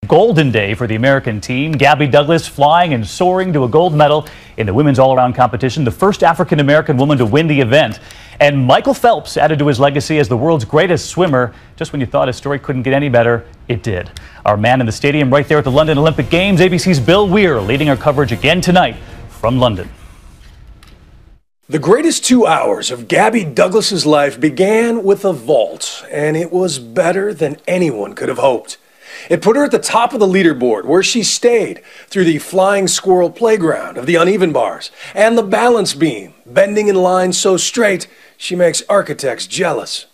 Golden day for the American team. Gabby Douglas flying and soaring to a gold medal in the women's all-around competition, the first African-American woman to win the event. And Michael Phelps added to his legacy as the world's greatest swimmer. Just when you thought his story couldn't get any better, it did. Our man in the stadium right there at the London Olympic Games, ABC's Bill Weir, leading our coverage again tonight from London. The greatest 2 hours of Gabby Douglas's life began with a vault, and it was better than anyone could have hoped. It put her at the top of the leaderboard, where she stayed through the flying squirrel playground of the uneven bars and the balance beam, bending in line so straight she makes architects jealous.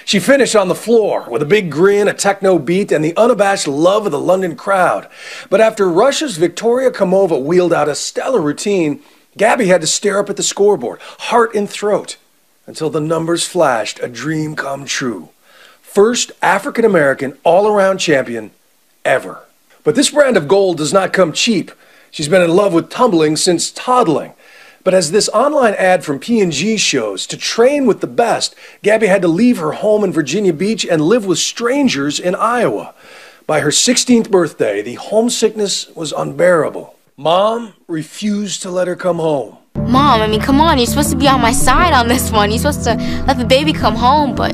She finished on the floor with a big grin, a techno beat, and the unabashed love of the London crowd. But after Russia's Victoria Komova wheeled out a stellar routine, Gabby had to stare up at the scoreboard, heart in throat, until the numbers flashed a dream come true. First African-American all-around champion ever. But this brand of gold does not come cheap. She's been in love with tumbling since toddling. But as this online ad from P&G shows, to train with the best, Gabby had to leave her home in Virginia Beach and live with strangers in Iowa. By her 16th birthday, the homesickness was unbearable. Mom refused to let her come home. Mom, I mean, come on, you're supposed to be on my side on this one. You're supposed to let the baby come home, but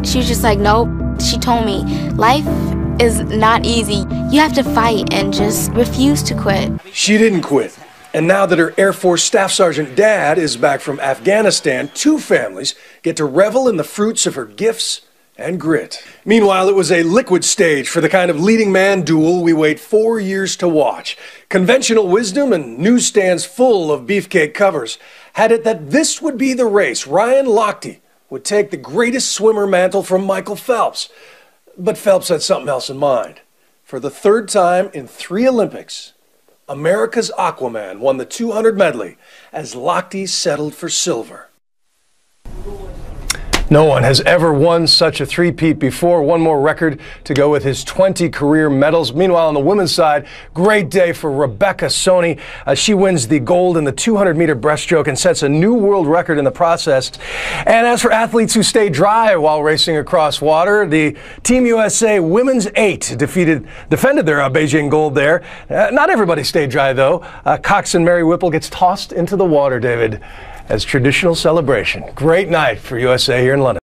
she was just like, nope. She told me, life is not easy. You have to fight and just refuse to quit. She didn't quit. And now that her Air Force Staff Sergeant dad is back from Afghanistan, two families get to revel in the fruits of her gifts and grit. Meanwhile, it was a liquid stage for the kind of leading man duel we wait 4 years to watch. Conventional wisdom and newsstands full of beefcake covers had it that this would be the race Ryan Lochte would take the greatest swimmer mantle from Michael Phelps. But Phelps had something else in mind. For the third time in 3 Olympics, America's Aquaman won the 200 medley as Lochte settled for silver. No one has ever won such a three-peat before. One more record to go with his 20 career medals. Meanwhile, on the women's side, great day for Rebecca Soni. She wins the gold in the 200-meter breaststroke and sets a new world record in the process. And as for athletes who stay dry while racing across water, the Team USA Women's 8 defended their Beijing gold there. Not everybody stayed dry, though. Coxswain Mary Whipple gets tossed into the water, David, as traditional celebration. Great night for USA here in London.